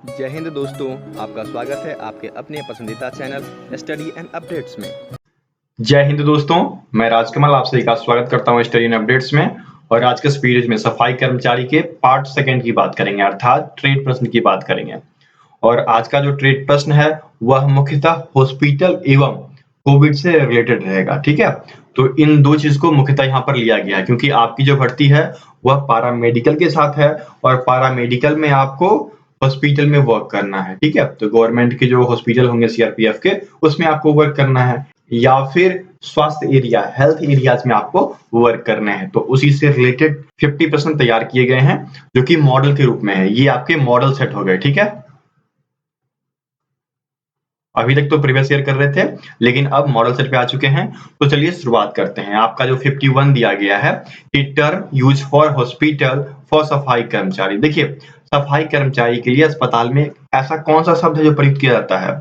जय हिंद दोस्तों, आपका स्वागत है आपके अपने पसंदीदा चैनल स्टडी एंड अपडेट्स में। जय हिंद दोस्तों, मैं राजकमल आप सभी का स्वागत करता हूं स्टडी एंड अपडेट्स में। और आज के इस पीरियड में सफाई कर्मचारी के पार्ट सेकंड की बात करेंगे, अर्थात ट्रेड प्रश्न की बात करेंगे। और आज का जो ट्रेड प्रश्न है वह मुख्यतः हॉस्पिटल एवं कोविड से रिलेटेड रहेगा। ठीक है, तो इन दो चीज को मुख्यतः यहाँ पर लिया गया है क्योंकि आपकी जो भर्ती है वह पैरामेडिकल के साथ है और पैरामेडिकल में आपको हॉस्पिटल में वर्क करना है। ठीक है, तो गवर्नमेंट के जो हॉस्पिटल होंगे सीआरपीएफ के, उसमें आपको वर्क करना है या फिर स्वास्थ्य एरिया हेल्थ एरियाज में आपको वर्क करना है। तो उसी से रिलेटेड 50 प्रश्न तैयार किए गए हैं जो कि मॉडल के रूप में है। ये आपके मॉडल सेट हो गए। ठीक है, अभी तक तो प्रीवियस ईयर कर रहे थे लेकिन अब मॉडल सेट पे आ चुके हैं। तो चलिए शुरुआत करते हैं। आपका जो 51 दिया गया है कि term use for hospital for सफाई कर्मचारी। देखिए, सफाई कर्मचारी के लिए अस्पताल में ऐसा कौन सा शब्द है जो प्रयुक्त किया जाता है?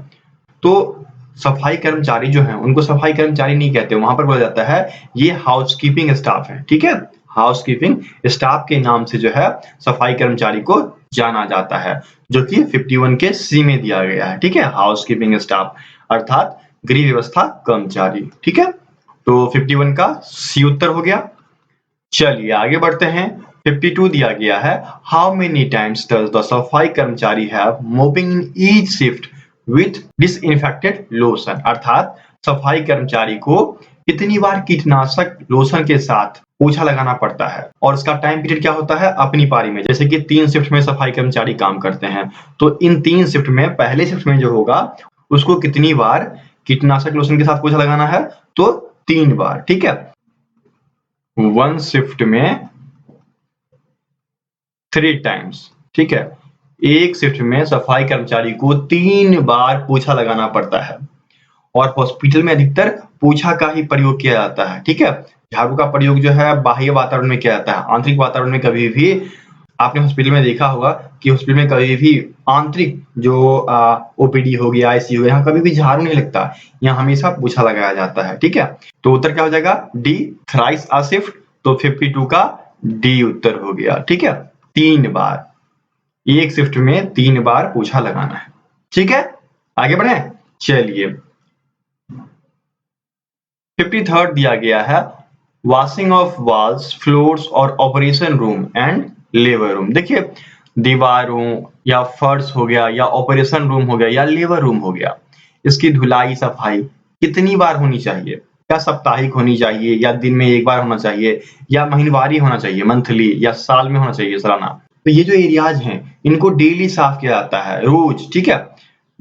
तो सफाई कर्मचारी जो है उनको सफाई कर्मचारी नहीं कहते, वहां पर बोला जाता है ये हाउसकीपिंग स्टाफ है। ठीक है, हाउसकीपिंग स्टाफ के नाम से जो है सफाई कर्मचारी को जाना जाता है, जो कि 51 के सी में दिया गया है। ठीक है, हाउसकीपिंग स्टाफ अर्थात गृह व्यवस्था कर्मचारी। ठीक है, तो 51 का सी उत्तर हो गया। चलिए आगे बढ़ते हैं। 52 दिया गया है, how many times does the सफाई कर्मचारी have mopping in each shift with disinfected lotion. अर्थात सफाई कर्मचारी को कितनी बार कीटनाशक लोशन के साथ पोछा लगाना पड़ता है और उसका टाइम पीरियड क्या होता है अपनी पारी में। जैसे कि 3 शिफ्ट में सफाई कर्मचारी काम करते हैं, तो इन 3 शिफ्ट में पहले शिफ्ट में जो होगा उसको कितनी बार कीटनाशक लोशन के साथ पोछा लगाना है? तो 3 बार। ठीक है, 1 शिफ्ट में 3 टाइम्स। ठीक है, एक शिफ्ट में सफाई कर्मचारी को 3 बार पोछा लगाना पड़ता है और हॉस्पिटल में अधिकतर पोछा का ही प्रयोग किया जाता है। ठीक है, झाड़ू का प्रयोग जो है बाह्य वातावरण में किया जाता है, आंतरिक वातावरण में कभी भी आपने हॉस्पिटल में देखा होगा कि हॉस्पिटल में कभी भी आंतरिक जो ओपीडी हो गया, आईसीयू हो गया, यहाँ कभी भी झाड़ू नहीं लगता, यहाँ हमेशा पोछा लगाया जाता है। ठीक है, तो उत्तर क्या हो जाएगा? D, thrice a shift. तो 52 का डी उत्तर हो गया। ठीक है, 3 बार, एक शिफ्ट में 3 बार पोछा लगाना है। ठीक है, आगे बढ़े। चलिए 53rd दिया गया है, वॉशिंग ऑफ वॉल्स, फ्लोर्स और operation room and labour room. देखिए, दीवारों या फर्श हो गया या ऑपरेशन रूम हो गया या लेबर रूम हो गया, इसकी धुलाई सफाई कितनी बार होनी चाहिए? क्या साप्ताहिक होनी चाहिए या दिन में एक बार होना चाहिए या महीनवारी होना चाहिए, मंथली, या साल में होना चाहिए, सालाना? तो ये जो एरियाज हैं इनको डेली साफ किया जाता है, रोज। ठीक है,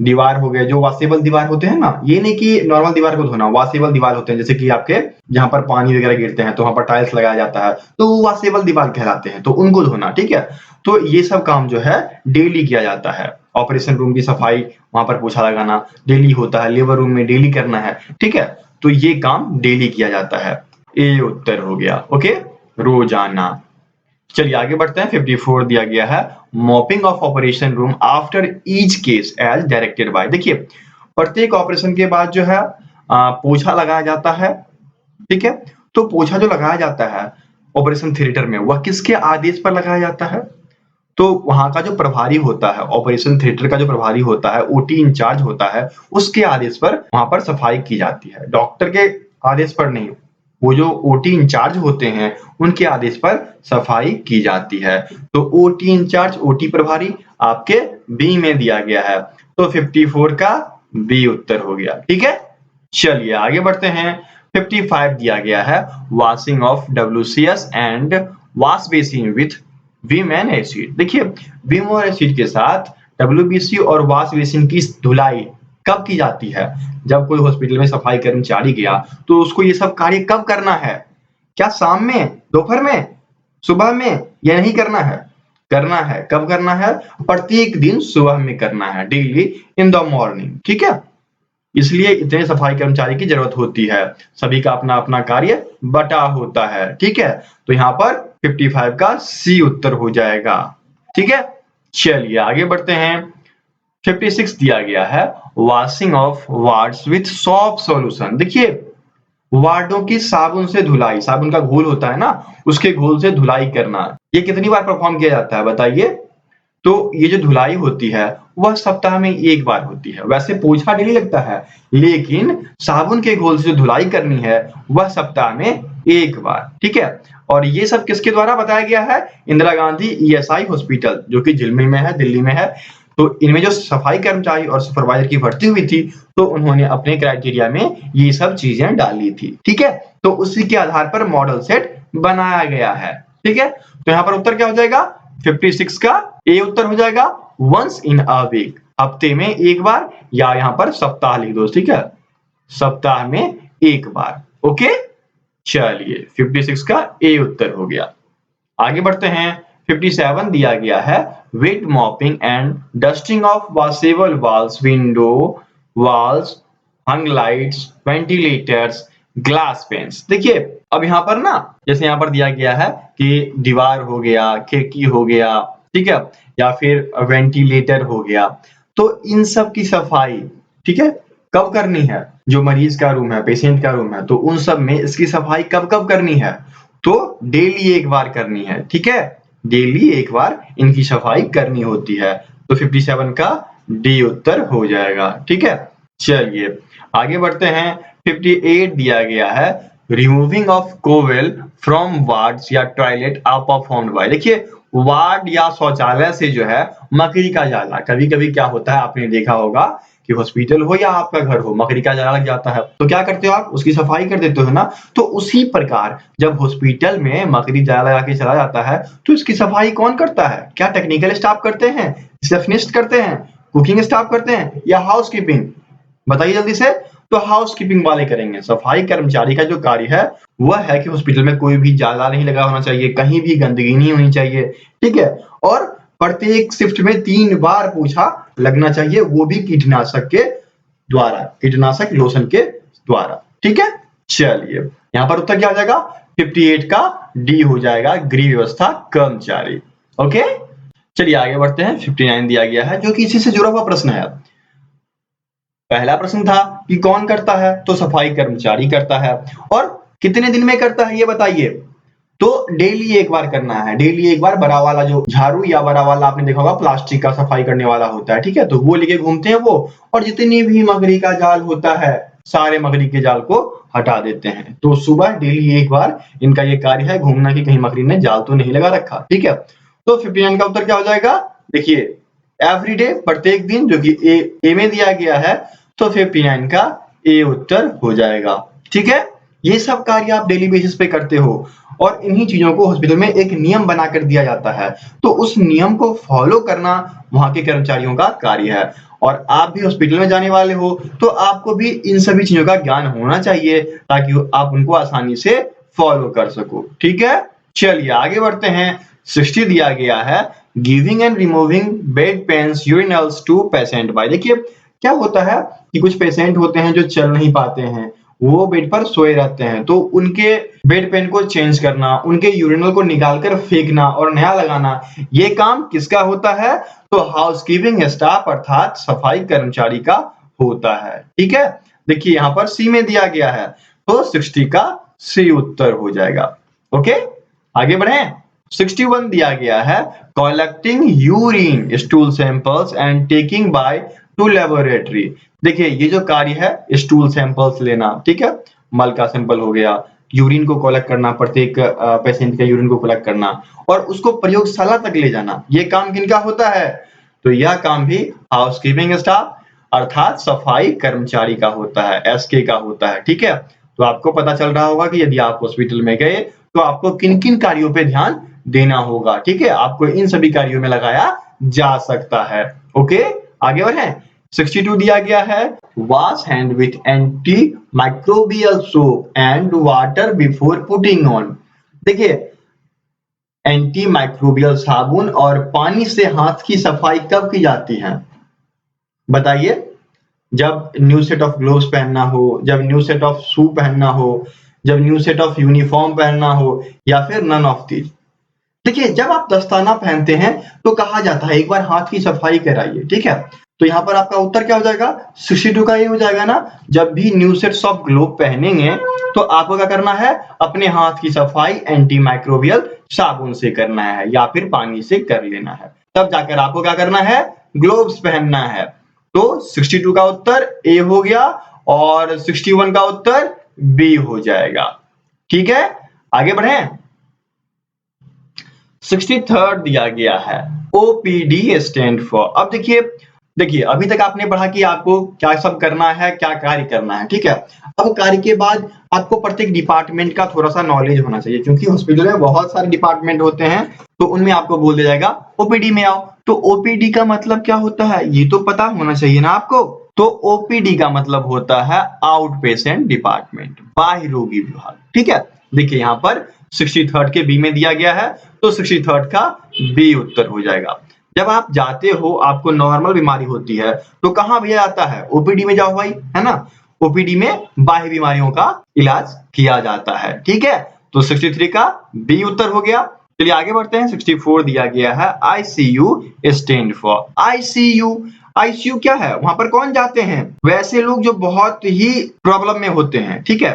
दीवार हो गए जो वॉशेबल दीवार होते हैं ना, ये नहीं कि नॉर्मल दीवार को धोना, वॉशेबल दीवार होते हैं जैसे कि आपके जहां पर पानी वगैरह गिरते हैं तो वहां पर टाइल्स लगाया जाता है, तो वो वॉशेबल दीवार कहलाते हैं, तो उनको धोना। ठीक है, तो ये सब काम जो है डेली किया जाता है। ऑपरेशन रूम की सफाई, वहां पर पोछा लगाना डेली होता है, लेबर रूम में डेली करना है। ठीक है, तो ये काम डेली किया जाता है। ए उत्तर हो गया। ओके, रोजाना। चलिए आगे बढ़ते हैं। 54 दिया गया है, mopping of operation room after each case as directed by. देखिए, प्रत्येक ऑपरेशन के बाद जो है पोछा लगाया जाता है। ठीक है, तो पोछा जो लगाया जाता है ऑपरेशन थिएटर में वह किसके आदेश पर लगाया जाता है? तो वहां का जो प्रभारी होता है, ऑपरेशन थिएटर का जो प्रभारी होता है, ओटी इंचार्ज होता है, उसके आदेश पर वहां पर सफाई की जाती है, डॉक्टर के आदेश पर नहीं। वो जो ओटी इंचार्ज होते हैं उनके आदेश पर सफाई की जाती है। तो ओटी इंचार्ज, ओटी प्रभारी आपके बी में दिया गया है, तो 54 का बी उत्तर हो गया। ठीक है, चलिए आगे बढ़ते हैं। 55 दिया गया है, washing of WCS and wash basin with Vim and acid. देखिए, विम और एसिड के साथ WBC और वॉश बेसिन की धुलाई कब की जाती है? जब कोई हॉस्पिटल में सफाई कर्मचारी गया तो उसको ये सब कार्य कब करना है? क्या शाम में, दोपहर में, सुबह में, या नहीं करना है? करना है। कब करना है? प्रत्येक दिन सुबह में करना है, डेली इन द मॉर्निंग। ठीक है, इसलिए इतने सफाई कर्मचारी की जरूरत होती है, सभी का अपना अपना कार्य बटा होता है। ठीक है, तो यहाँ पर 55 का सी उत्तर हो जाएगा। ठीक है, चलिए आगे बढ़ते हैं। 56 दिया गया है, washing of wards with soap solution. देखिए, वार्डों की साबुन से धुलाई, साबुन का घोल होता है ना, उसके घोल से धुलाई करना, ये कितनी बार परफॉर्म किया जाता है बताइए? तो ये जो धुलाई होती है वह सप्ताह में एक बार होती है। वैसे पोछा डेली लगता है, लेकिन साबुन के घोल से जो धुलाई करनी है वह सप्ताह में एक बार, ठीक है। और ये सब किसके द्वारा बताया गया है? इंदिरा गांधी ईएसआई हॉस्पिटल, जो कि झिलमिल में है, दिल्ली में है। तो इनमें जो सफाई कर्मचारी और सुपरवाइजर की भर्ती हुई थी, तो उन्होंने अपने क्राइटेरिया में ये सब चीजें डाली थी, ठीक है। तो उसी के आधार पर मॉडल सेट बनाया गया है, ठीक है। तो यहाँ पर उत्तर क्या हो जाएगा? 56 का ए उत्तर हो जाएगा, वंस इन अ वीक, हफ्ते में एक बार, या यहाँ पर सप्ताह लिख दो, ठीक है, सप्ताह में एक बार। ओके, चलिए 56 का ए उत्तर हो गया। आगे बढ़ते हैं। 57 दिया गया है, wet mopping and dusting of washable walls, window walls, hung lights, ventilators, glass panes. देखिए अब यहाँ पर ना, जैसे यहाँ पर दिया गया है कि दीवार हो गया, खिड़की हो गया, ठीक है, या फिर वेंटिलेटर हो गया, तो इन सब की सफाई, ठीक है, कब करनी है? जो मरीज का रूम है, पेशेंट का रूम है, तो उन सब में इसकी सफाई कब कब करनी है? तो डेली एक बार करनी है, ठीक है, डेली एक बार इनकी सफाई करनी होती है। तो 57 का डी उत्तर हो जाएगा, ठीक है। चलिए आगे बढ़ते हैं। 58 दिया गया है, removing of cowl from wards या टॉयलेट आर परफॉर्म्ड बाय। देखिए वार्ड या शौचालय से जो है मकड़ी का जाला, कभी कभी क्या होता है, आपने देखा होगा कि हॉस्पिटल हो या आपका घर हो, मकड़ी का जाला लग जाता है, तो क्या करते हो आप? उसकी सफाई कर देते हो ना। तो उसी प्रकार जब हॉस्पिटल में मकड़ी जाला लगा के चला जाता है, तो इसकी सफाई कौन करता है? क्या टेक्निकल स्टाफ करते हैं, रिसेप्शनिस्ट करते हैं, कुकिंग स्टाफ करते हैं, या हाउसकीपिंग? बताइए जल्दी से। तो हाउसकीपिंग वाले करेंगे। सफाई कर्मचारी का जो कार्य है वह है कि हॉस्पिटल में कोई भी जाला नहीं लगा होना चाहिए, कहीं भी गंदगी नहीं होनी चाहिए, ठीक है। और प्रत्येक शिफ्ट में 3 बार पोछा लगना चाहिए, वो भी कीटनाशक के द्वारा, कीटनाशक लोशन के द्वारा, ठीक है। चलिए यहाँ पर उत्तर क्या हो जाएगा? 58 का डी हो जाएगा, गृह व्यवस्था कर्मचारी। ओके, चलिए आगे बढ़ते हैं। 59 दिया गया है, जो कि इसी से जुड़ा हुआ प्रश्न है। पहला प्रश्न था कि कौन करता है, तो सफाई कर्मचारी करता है, और कितने दिन में करता है ये बताइए। तो डेली एक बार करना है, डेली एक बार। बड़ा वाला जो झाड़ू या बड़ा वाला आपने देखा होगा प्लास्टिक का सफाई करने वाला होता है, ठीक है, तो वो लेके घूमते हैं वो, और जितनी भी मकड़ी का जाल होता है सारे मकड़ी के जाल को हटा देते हैं। तो सुबह डेली एक बार इनका ये कार्य है, घूमना कि कहीं मकड़ी ने जाल तो नहीं लगा रखा, ठीक है। तो 59 का उत्तर क्या हो जाएगा? देखिए एवरीडे, प्रत्येक दिन, जो कि ए में दिया गया है, तो 59 का ए उत्तर हो जाएगा, ठीक है। ये सब कार्य आप डेली बेसिस पे करते हो, और इन्हीं चीजों को हॉस्पिटल में एक नियम बनाकर दिया जाता है, तो उस नियम को फॉलो करना वहां के कर्मचारियों का कार्य है। और आप भी हॉस्पिटल में जाने वाले हो, तो आपको भी इन सभी चीजों का ज्ञान होना चाहिए, ताकि आप उनको आसानी से फॉलो कर सको, ठीक है। चलिए आगे बढ़ते हैं। 60 दिया गया है, giving and removing bed pans urinals to patient by. देखिए क्या होता है कि कुछ पेशेंट होते हैं जो चल नहीं पाते हैं, वो बेड पर सोए रहते हैं, तो उनके बेड पेन को चेंज करना, उनके यूरिनल को निकालकर फेंकना और नया लगाना, ये काम किसका होता है? तो हाउसकीपिंग स्टाफ अर्थात सफाई कर्मचारी का होता है, ठीक है। देखिए यहाँ पर सी में दिया गया है, तो 60 का सी उत्तर हो जाएगा। ओके, आगे बढ़े। 61 दिया गया है, collecting urine stool samples and taking by two laboratory. देखिए ये जो कार्य है स्टूल सैंपल्स लेना, ठीक है, मल का सैंपल हो गया, यूरिन को कलेक्ट करना, प्रत्येक पेशेंट का यूरिन को कलेक्ट करना और उसको प्रयोगशाला तक ले जाना, ये काम किनका होता है? तो यह काम भी हाउसकीपिंग स्टाफ अर्थात सफाई कर्मचारी का होता है, एसके का होता है, ठीक है। तो आपको पता चल रहा होगा कि यदि आप हॉस्पिटल में गए तो आपको किन किन कार्यों पे ध्यान देना होगा, ठीक है, आपको इन सभी कार्यों में लगाया जा सकता है। ओके, आगे बढ़े। 62 दिया गया है, wash hand with anti microbial soap and water before putting on. देखिए एंटी माइक्रोबियल साबुन और पानी से हाथ की सफाई कब की जाती है बताइए? जब न्यू सेट ऑफ ग्लोव्स पहनना हो, जब न्यू सेट ऑफ शू पहनना हो, जब न्यू सेट ऑफ यूनिफॉर्म पहनना हो, या फिर नन ऑफ दीज। देखिए जब आप दस्ताना पहनते हैं तो कहा जाता है एक बार हाथ की सफाई कराइए, ठीक है। तो यहाँ पर आपका उत्तर क्या हो जाएगा? 62 का ये हो जाएगा ना। जब भी न्यू सेट्स ऑफ ग्लोव पहनेंगे तो आपको क्या करना है? अपने हाथ की सफाई एंटी माइक्रोबियल साबुन से करना है या फिर पानी से कर लेना है। तब जाकर आपको क्या करना है, ग्लोव्स पहनना है। तो 62 का उत्तर ए हो गया और 61 का उत्तर बी हो जाएगा। ठीक है, आगे बढ़ें। 63rd दिया गया है ओपीडी स्टैंड फॉर। अब देखिए अभी तक आपने पढ़ा कि आपको क्या सब करना है, क्या कार्य करना है, ठीक है। अब कार्य के बाद आपको प्रत्येक डिपार्टमेंट का थोड़ा सा नॉलेज होना चाहिए, क्योंकि हॉस्पिटल में बहुत सारे डिपार्टमेंट होते हैं, तो उनमें आपको बोल दिया जाएगा ओपीडी में आओ। तो ओपीडी का मतलब क्या होता है, ये तो पता होना चाहिए ना आपको। तो ओपीडी का मतलब होता है आउट पेशेंट डिपार्टमेंट, बाह्य रोगी विभाग, ठीक है। देखिए यहाँ पर 63rd के बी में दिया गया है, तो 63rd का बी उत्तर हो जाएगा। जब आप जाते हो, आपको नॉर्मल बीमारी होती है, तो कहाँ भेजा जाता है, ओपीडी में जाओ भाई, है ना। ओपीडी में बाह्य बीमारियों का इलाज किया जाता है, ठीक है। तो 63 का बी उत्तर हो गया। चलिए आगे बढ़ते हैं। 64 दिया गया है आईसीयू स्टैंड फॉर। आईसीयू क्या है, वहां पर कौन जाते हैं, वैसे लोग जो बहुत ही प्रॉब्लम में होते हैं, ठीक है।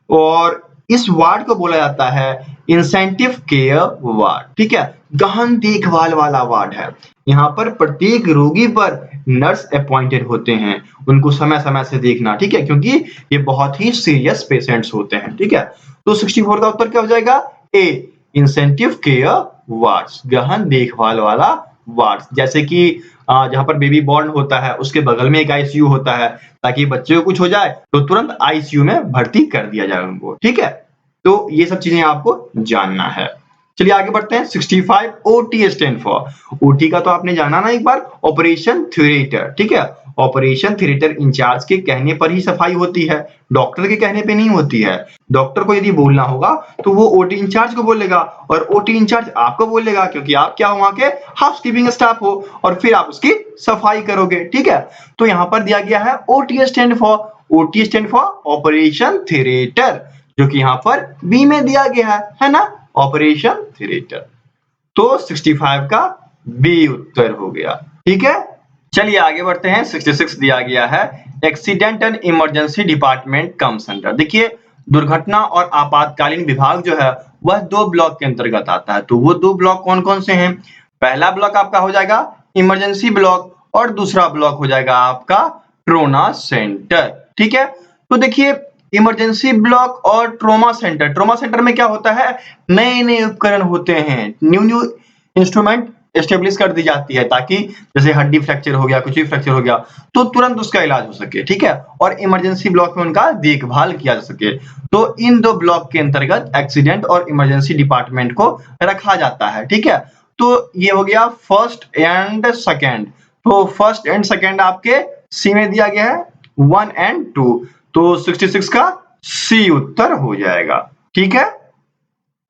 और इस वार्ड को बोला जाता है इंसेंटिव केयर वार्ड, ठीक है। गहन देखभाल वाला वार्ड है। यहाँ पर प्रत्येक रोगी पर नर्स अपॉइंटेड होते हैं, उनको समय समय से देखना, ठीक है, क्योंकि ये बहुत ही सीरियस पेशेंट्स होते हैं, ठीक है। तो 64 का उत्तर क्या हो जाएगा, ए इंसेंटिव केयर वार्ड्स, गहन देखभाल वाला वार्ड। जैसे कि जहां पर बेबी बॉर्न होता है, उसके बगल में एक आईसीयू होता है, ताकि बच्चे को कुछ हो जाए तो तुरंत आईसीयू में भर्ती कर दिया जाए उनको, ठीक है। तो ये सब चीजें आपको जानना है। चलिए आगे बढ़ते हैं। 65 ओटी स्टैंड फॉर। ओटी का तो आपने जाना ना एक बार, ऑपरेशन थिएटर, ठीक है। ऑपरेशन थिएटर इंचार्ज के कहने पर ही सफाई होती है, डॉक्टर के कहने पे नहीं होती है। डॉक्टर को यदि बोलना होगा तो वो ओटी इंचार्ज को बोलेगा, और ओटी इंचार्ज आपको बोलेगा, क्योंकि आप क्या हो, वहां के हाउसकीपिंग स्टाफ हो, और फिर आप उसकी सफाई करोगे, ठीक है। तो यहाँ पर दिया गया है OT stand for. OT stand for operation theatre, जो कि यहाँ पर बी में दिया गया है ना, ऑपरेशन थिएटर। तो 65 का बी उत्तर हो गया, ठीक है। चलिए आगे बढ़ते हैं। 66 दिया गया है accident and emergency department comes under. देखिए दुर्घटना और आपातकालीन विभाग जो है वह 2 ब्लॉक के अंतर्गत आता है। तो वो 2 ब्लॉक कौन कौन से हैं, पहला ब्लॉक आपका हो जाएगा इमरजेंसी ब्लॉक, और दूसरा ब्लॉक हो जाएगा आपका ट्रोमा सेंटर, ठीक है। तो देखिए इमरजेंसी ब्लॉक और ट्रोमा सेंटर में क्या होता है, नए नए उपकरण होते हैं, न्यू इंस्ट्रूमेंट एस्टेब्लिश कर दी जाती है, ताकि जैसे हड्डी फ्रैक्चर हो गया, कुछ भी फ्रैक्चर हो गया, तो तुरंत उसका इलाज हो सके, ठीक है। और इमरजेंसी ब्लॉक में उनका देखभाल किया जा सके। तो इन 2 ब्लॉक के अंतर्गत एक्सीडेंट और इमरजेंसी डिपार्टमेंट को रखा जाता है, ठीक है। तो ये हो गया फर्स्ट एंड सेकेंड। तो फर्स्ट एंड सेकेंड आपके सी में दिया गया है, 1 एंड 2। तो 66 का सी उत्तर हो जाएगा, ठीक है।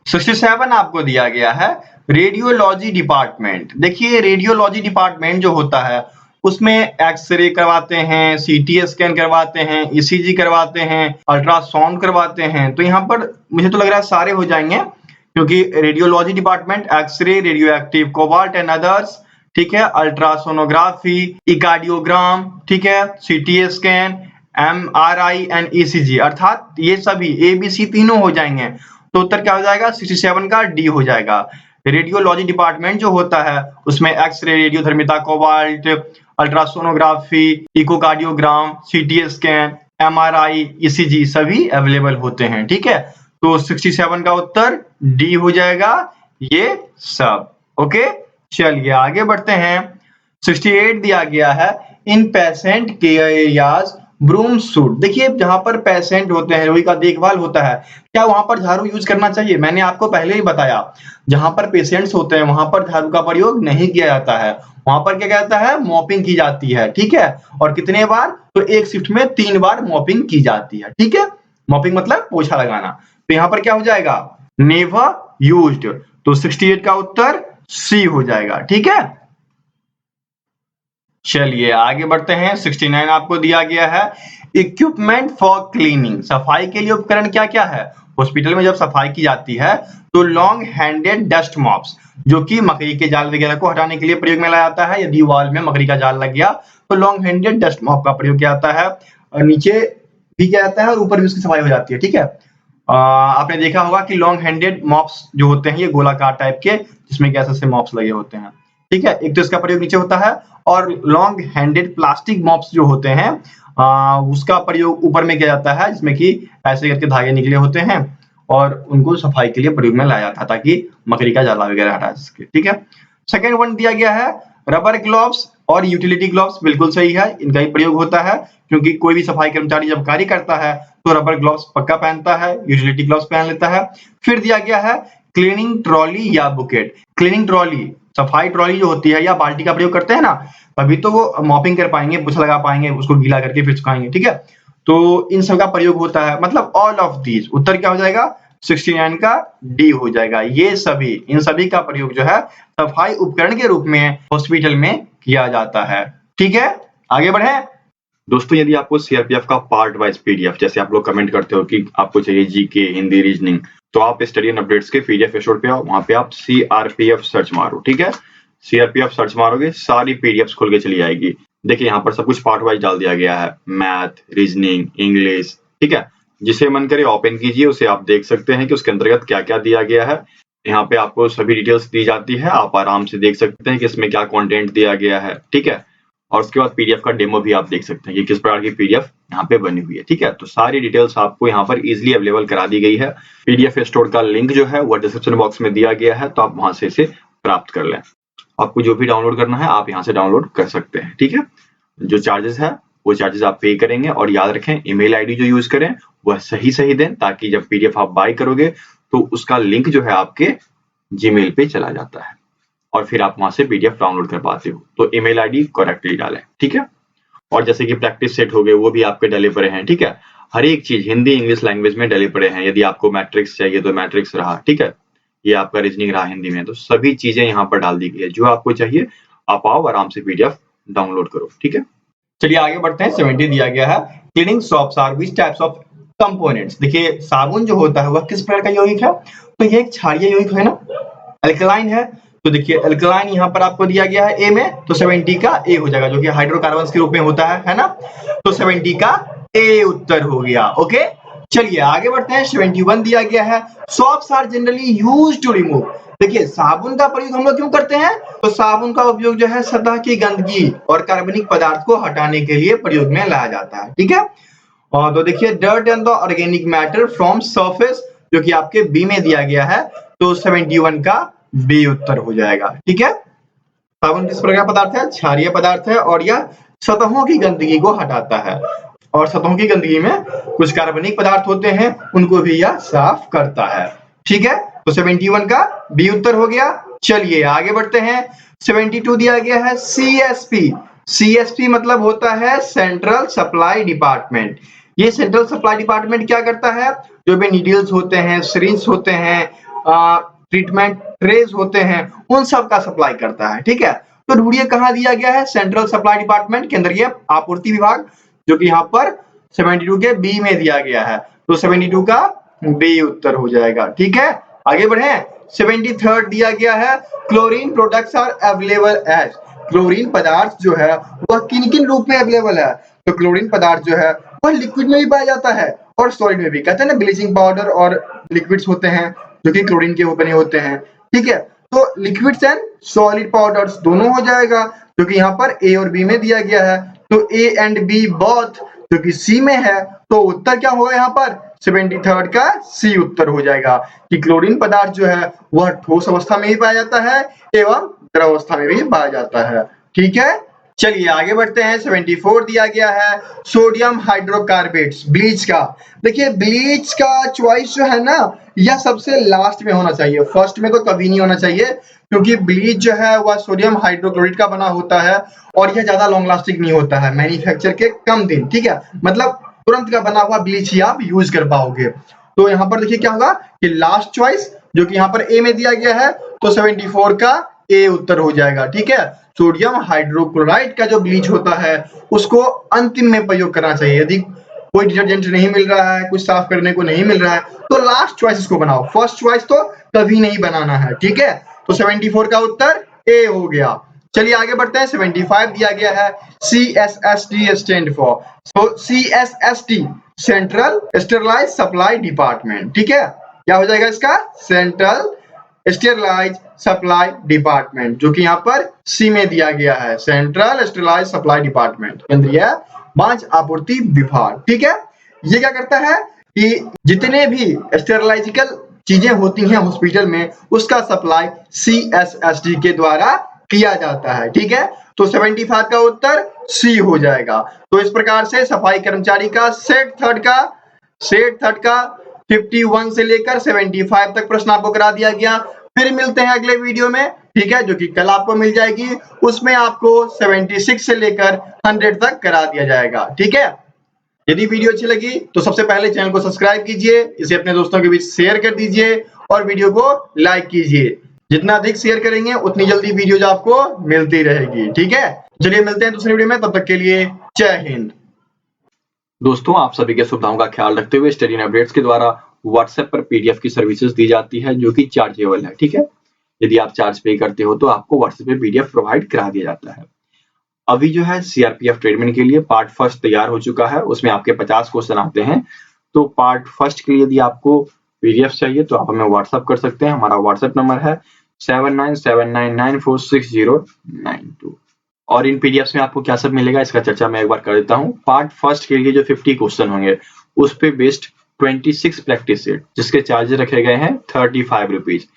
67 आपको दिया गया है रेडियोलॉजी डिपार्टमेंट। देखिए रेडियोलॉजी डिपार्टमेंट जो होता है उसमें एक्सरे करवाते हैं, सीटी स्कैन करवाते हैं, ईसीजी करवाते हैं, अल्ट्रासाउंड करवाते हैं। तो यहाँ पर मुझे तो लग रहा है सारे हो जाएंगे, क्योंकि radiology department x ray, radio active cobalt and others, ठीक है, अल्ट्रासोनोग्राफी, इकार्डियोग्राम, ठीक है, सीटी स्कैन, एमआरआई एंड ईसीजी, अर्थात ये सभी एबीसी तीनों हो जाएंगे। तो उत्तर क्या हो जाएगा, 67 का डी हो जाएगा। रेडियोलॉजी डिपार्टमेंट जो होता है उसमें एक्सरे, रेडियोधर्मिता, cobalt, ultrasonography, echocardiogram, CT scan, MRI, ECG सभी अवेलेबल होते हैं, ठीक है। तो 67 का उत्तर डी हो जाएगा, ये सब, ओके। चलिए आगे बढ़ते हैं। 68 दिया गया है इन पेशेंट केयर एरियाज ब्रूम सूट। देखिए जहां पर पेशेंट होते हैं, रोगी का देखभाल होता है, क्या वहां पर झाड़ू यूज करना चाहिए? मैंने आपको पहले ही बताया, जहां पर पेशेंट्स होते हैं वहां पर झाड़ू का प्रयोग नहीं किया जाता है, वहां पर क्या जाता है, मॉपिंग की जाती है, ठीक है। और कितने बार, तो एक शिफ्ट में 3 बार मॉपिंग की जाती है, ठीक है। मॉपिंग मतलब पोछा लगाना। तो यहाँ पर क्या हो जाएगा, नेवर यूज्ड। तो 68 का उत्तर सी हो जाएगा, ठीक है। चलिए आगे बढ़ते हैं। 69 आपको दिया गया है इक्विपमेंट फॉर क्लीनिंग। सफाई के लिए उपकरण क्या क्या है? हॉस्पिटल में जब सफाई की जाती है तो लॉन्ग हैंडेड डस्ट मॉप्स, जो कि मकड़ी के जाल वगैरह को हटाने के लिए प्रयोग में लाया जाता है। यदि वॉल में मकड़ी का जाल लग गया तो लॉन्ग हैंडेड डस्ट मॉप का प्रयोग किया जाता है, और नीचे भी किया जाता है और ऊपर भी उसकी सफाई हो जाती है, ठीक है। आपने देखा होगा कि लॉन्ग हैंडेड मॉप्स जो होते हैं ये गोलाकार टाइप के, जिसमें ऐसे मॉप्स लगे होते हैं, ठीक है, एक तो इसका प्रयोग नीचे होता है और लॉन्ग हैंडेड प्लास्टिक मॉप्स जो होते हैं उसका प्रयोग ऊपर में किया जाता है, जिसमें कि ऐसे करके धागे निकले होते हैं और उनको सफाई के लिए प्रयोग में लाया जाता है ताकि मकड़ी का जाला वगैरह हटा सके। ठीक है, सेकेंड वन दिया गया है रबर ग्लव्स और यूटिलिटी ग्लव्स। बिल्कुल सही है, इनका ही प्रयोग होता है क्योंकि कोई भी सफाई कर्मचारी जब कार्य करता है तो रबर ग्लव्स पक्का पहनता है, यूटिलिटी ग्लव्स पहन लेता है। फिर दिया गया है क्लीनिंग ट्रॉली या बुकेट। क्लीनिंग ट्रॉली, सफाई ट्रॉली जो होती है या बाल्टी का प्रयोग करते हैं ना, तभी तो वो मॉपिंग कर पाएंगे, पोछा लगा पाएंगे, उसको गीला करके फिर सुखाएंगे। ठीक है, तो इन सब का प्रयोग होता है, मतलब ऑल ऑफ दीज। उत्तर क्या हो जाएगा? 69 का डी हो जाएगा। ये सभी, इन सभी का प्रयोग जो है सफाई उपकरण के रूप में हॉस्पिटल में किया जाता है। ठीक है, आगे बढ़े। दोस्तों, यदि आपको सीआरपीएफ का पार्ट वाइज पीडीएफ, जैसे आप लोग कमेंट करते हो कि आपको चाहिए जीके, हिंदी, रीजनिंग, तो आप स्टडी एंड अपडेट्स के पीडीएफ स्टोर पे आओ, वहां पे आप सीआरपीएफ सर्च मारो। ठीक है, सीआरपीएफ सर्च मारोगे, सारी पीडीएफ खुल के चली आएगी। देखिए यहाँ पर सब कुछ पार्ट वाइज डाल दिया गया है, मैथ, रीजनिंग, इंग्लिश। ठीक है, जिसे मन करे ओपन कीजिए, उसे आप देख सकते हैं कि उसके अंतर्गत क्या क्या दिया गया है। यहाँ पे आपको सभी डिटेल्स दी जाती है, आप आराम से देख सकते हैं कि इसमें क्या कंटेंट दिया गया है। ठीक है, और उसके बाद पीडीएफ का डेमो भी आप देख सकते हैं कि किस प्रकार की पीडीएफ यहाँ पे बनी हुई है। ठीक है, तो सारी डिटेल्स आपको यहाँ पर इजीली अवेलेबल करा दी गई है। पीडीएफ स्टोर का लिंक जो है वो डिस्क्रिप्शन बॉक्स में दिया गया है, तो आप वहां से इसे प्राप्त कर लें। आपको जो भी डाउनलोड करना है आप यहाँ से डाउनलोड कर सकते हैं। ठीक है, जो चार्जेस है वो चार्जेस आप पे करेंगे, और याद रखें ईमेल आईडी जो यूज करें वह सही दें, ताकि जब पीडीएफ आप बाय करोगे तो उसका लिंक जो है आपके जीमेल पे चला जाता है और फिर आप वहां से पीडीएफ डाउनलोड कर पाते हो। तो ईमेल आईडी करेक्टली डालें। ठीक है, और जैसे कि प्रैक्टिस सेट हो गए वो भी आपके डले पड़े हैं। ठीक है, हर एक चीज हिंदी इंग्लिश लैंग्वेज में डले पड़े हैं। यदि आपको मैट्रिक्स चाहिए तो मैट्रिक्स रहा। ठीक है, ये आपका रीजनिंग रहा हिंदी में, तो सभी चीजें यहाँ पर डाल दी गई है। जो आपको चाहिए आप आओ, आराम से पीडीएफ डाउनलोड करो। ठीक है, चलिए आगे बढ़ते हैं। 70 दिया गया है cleaning soaps are which types of components. देखिए साबुन जो होता है वह किस प्रकार का यौगिक है? तो ये एक क्षारीय यौगिक है ना, अल्कलाइन है। तो देखिए अल्कलाइन यहाँ पर आपको दिया गया है ए में, तो 70 का ए हो जाएगा, जो कि हाइड्रोकार्बन के रूप में होता है ना। तो 70 का ए उत्तर हो गया। ओके, चलिए आगे बढ़ते हैं। 71 दिया गया है soaps are generally used to remove. देखिए साबुन का प्रयोग हम लोग क्यों करते हैं? तो साबुन का उपयोग जो है सतह की गंदगी और कार्बनिक पदार्थ को हटाने के लिए प्रयोग में लाया जाता है। ठीक है, और तो देखिए dirt and the organic matter from surface, जो कि आपके बी में दिया गया है, तो 71 का बी उत्तर हो जाएगा। ठीक है, साबुन किस प्रकार का पदार्थ है? क्षारीय पदार्थ है, और यह सतहों की गंदगी को हटाता है, और सतहों की गंदगी में कुछ कार्बनिक पदार्थ होते हैं, उनको भी यह साफ करता है। ठीक है, तो 71 का बी उत्तर हो गया। चलिए आगे बढ़ते हैं। 72 दिया गया है सीएसपी। सीएसपी मतलब होता है सेंट्रल सप्लाई डिपार्टमेंट। ये सेंट्रल सप्लाई डिपार्टमेंट क्या करता है? जो भी नीडल्स होते हैं, सिरिंज होते हैं, ट्रीटमेंट ट्रेज होते हैं, उन सब का सप्लाई करता है। ठीक है, तो ढूंढिए कहाँ दिया गया है सेंट्रल सप्लाई डिपार्टमेंट के अंदर? ये आपूर्ति विभाग, जो कि यहाँ पर 72 के बी में दिया गया है, तो 72 का बी उत्तर हो जाएगा। ठीक है, आगे बढ़े। 73 दिया गया है chlorine products are available as. Chlorine पदार्थ जो है वह किन किन रूप में अवेलेबल है? तो क्लोरीन पदार्थ जो है वह लिक्विड में भी पाया जाता है और सॉलिड में भी। कहते हैं ना ब्लीचिंग पाउडर और लिक्विड्स होते हैं जो कि क्लोरीन के बने होते हैं। ठीक है, तो लिक्विड्स एंड सॉलिड पाउडर्स दोनों हो जाएगा, जो कि यहाँ पर ए और बी में दिया गया है। तो ए एंड बी बोथ, जो कि सी में है, तो उत्तर क्या होगा यहाँ पर? 73 का सी उत्तर हो जाएगा कि क्लोरीन पदार्थ जो है वह ठोस अवस्था में ही पाया जाता है एवं द्रव अवस्था में भी पाया जाता है। ठीक है, चलिए आगे बढ़ते हैं। 74 दिया गया है सोडियम हाइड्रोकार्बेट्स, ब्लीच का। देखिए ब्लीच का चॉइस जो है ना, यह सबसे लास्ट में होना चाहिए, फर्स्ट में तो कभी नहीं होना चाहिए, क्योंकि ब्लीच जो है वह सोडियम हाइड्रोक्लोराइड का बना होता है और यह ज्यादा लॉन्ग लास्टिंग नहीं होता है, मैन्युफैक्चर के कम दिन। ठीक है, मतलब तुरंत का बना हुआ ब्लीच ही आप यूज कर पाओगे। तो यहाँ पर देखिए क्या होगा कि लास्ट चॉइस, जो कि यहाँ पर ए में दिया गया है, तो 74 का ए उत्तर हो जाएगा। ठीक है, सोडियम हाइड्रोक्लोराइड का जो ब्लीच होता है उसको अंतिम में प्रयोग करना चाहिए। यदि कोई डिटर्जेंट नहीं मिल रहा है, कुछ साफ करने को नहीं मिल रहा है, तो लास्ट चॉइस इसको बनाओ, फर्स्ट चॉइस तो कभी नहीं बनाना है। ठीक है, तो 74 का उत्तर ए हो गया। चलिए आगे बढ़ते हैं। 75 दिया गया है CSSD स्टैंड फॉर, तो CSSD central sterilize supply department. ठीक है, क्या हो जाएगा इसका? सेंट्रल स्टेरलाइज सप्लाई डिपार्टमेंट, जो कि यहाँ पर सी में दिया गया है, सेंट्रल स्टेरलाइज सप्लाई डिपार्टमेंट, केंद्रीय बांझ आपूर्ति विभाग। ठीक है, ये क्या करता है कि जितने भी स्टेरलाइजिकल चीजें होती हैं हॉस्पिटल में, उसका सप्लाई CSSD के द्वारा किया जाता है। ठीक है, तो 75 का उत्तर सी हो जाएगा। तो इस प्रकार से सफाई कर्मचारी का सेट थर्ड का 51 से लेकर 75 तक प्रश्न आपको करा दिया गया। फिर मिलते हैं अगले वीडियो में, ठीक है, जो कि कल आपको मिल जाएगी। उसमें आपको 76 से लेकर 100 तक करा दिया जाएगा। ठीक है, यदि वीडियो अच्छी लगी तो सबसे पहले चैनल को सब्सक्राइब कीजिए, इसे अपने दोस्तों के बीच शेयर कर दीजिए और वीडियो को लाइक कीजिए। जितना अधिक शेयर करेंगे उतनी जल्दी वीडियोज आपको मिलती रहेगी। ठीक है, चलिए मिलते हैं दूसरी वीडियो में, तब तक के लिए जय हिंद। दोस्तों, आप सभी के सुविधाओं का ख्याल रखते हुए स्टडी अपडेट्स के द्वारा व्हाट्सएप पर पीडीएफ की सर्विसेज दी जाती है, जो कि चार्जेबल है। ठीक है, यदि आप चार्ज पे करते हो तो आपको व्हाट्सएप पे पीडीएफ प्रोवाइड करा दिया जाता है। अभी जो है सीआरपीएफ ट्रेडमेंट के लिए पार्ट फर्स्ट तैयार हो चुका है, उसमें आपके 50 क्वेश्चन आते हैं। तो पार्ट फर्स्ट के लिए यदि आपको पीडीएफ चाहिए तो आप हमें व्हाट्सएप कर सकते हैं। हमारा व्हाट्सएप नंबर है 7979946092। और इन पीडीएफ में आपको क्या सब मिलेगा इसका चर्चा मैं एक बार कर देता हूँ। पार्ट फर्स्ट के लिए जो 50 क्वेश्चन होंगे उस पे बेस्ड 26 प्रैक्टिस सेट, जिसके चार्जेस रखे गए हैं 35 रुपीज।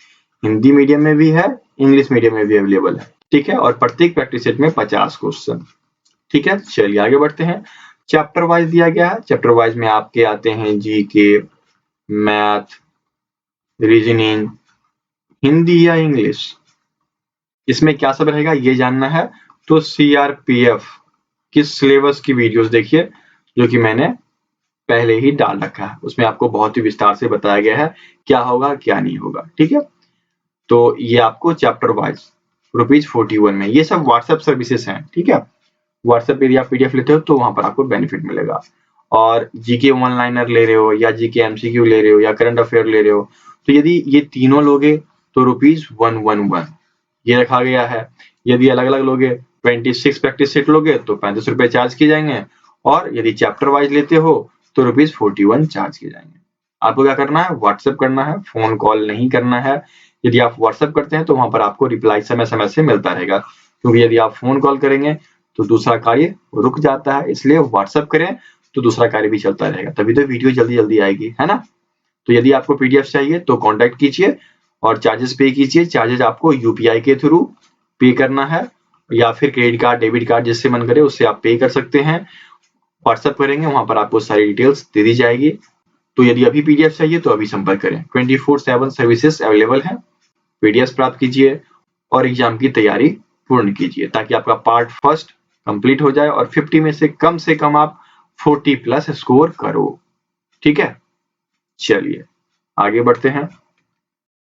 हिंदी मीडियम में भी है, इंग्लिश मीडियम में भी अवेलेबल है। ठीक है, और प्रत्येक प्रैक्टिस सेट में 50 क्वेश्चन। ठीक है, चलिए आगे बढ़ते हैं। चैप्टर वाइज दिया गया है। चैप्टर वाइज में आपके आते हैं जीके, मैथ, रीजनिंग, हिंदी या इंग्लिश। इसमें क्या सब रहेगा ये जानना है तो सीआरपीएफ किस सिलेबस की वीडियोस देखिए, जो कि मैंने पहले ही डाल रखा है। उसमें आपको बहुत ही विस्तार से बताया गया है क्या होगा क्या नहीं होगा। ठीक है, तो ये आपको चैप्टर वाइज ₹41 में, ये सब व्हाट्सएप सर्विसेज हैं। ठीक है, व्हाट्सएप पे यदि आप पीडीएफ लेते हो तो वहां पर आपको बेनिफिट मिलेगा। और जीके वन लाइनर ले रहे हो या जीके एमसीक्यू ले रहे हो या करंट अफेयर ले रहे हो, तो यदि ये तीनों लोगे तो ₹111 ये रखा गया है। यदि अलग अलग लोगे 26 प्रैक्टिस सेट लोगे तो 35 रुपए चार्ज किए जाएंगे, और यदि चैप्टर वाइज लेते हो तो ₹41 चार्ज किए जाएंगे। आपको क्या करना है, व्हाट्सएप करना है, फोन कॉल नहीं करना है। यदि आप व्हाट्सएप करते हैं तो वहां पर आपको रिप्लाई समय समय से मिलता रहेगा, क्योंकि यदि आप फोन कॉल करेंगे तो दूसरा कार्य रुक जाता है। इसलिए व्हाट्सएप करें तो दूसरा कार्य भी चलता रहेगा, तभी तो वीडियो जल्दी जल्दी आएगी, है ना। तो यदि आपको पीडीएफ चाहिए तो कॉन्टेक्ट कीजिए और चार्जेस पे कीजिए। चार्जेस आपको यूपीआई के थ्रू पे करना है या फिर क्रेडिट कार्ड, डेबिट कार्ड, जिससे मन करे उससे आप पे कर सकते हैं। व्हाट्सएप करेंगे, वहां पर आपको सारी डिटेल्स दे दी जाएगी। तो यदि अभी पीडीएफ चाहिए तो अभी संपर्क करें। 24/7 सर्विसेज अवेलेबल है। पीडीएफ प्राप्त कीजिए और एग्जाम की तैयारी पूर्ण कीजिए, ताकि आपका पार्ट फर्स्ट कंप्लीट हो जाए और 50 में से कम आप 40+ स्कोर करो। ठीक है, चलिए आगे बढ़ते हैं।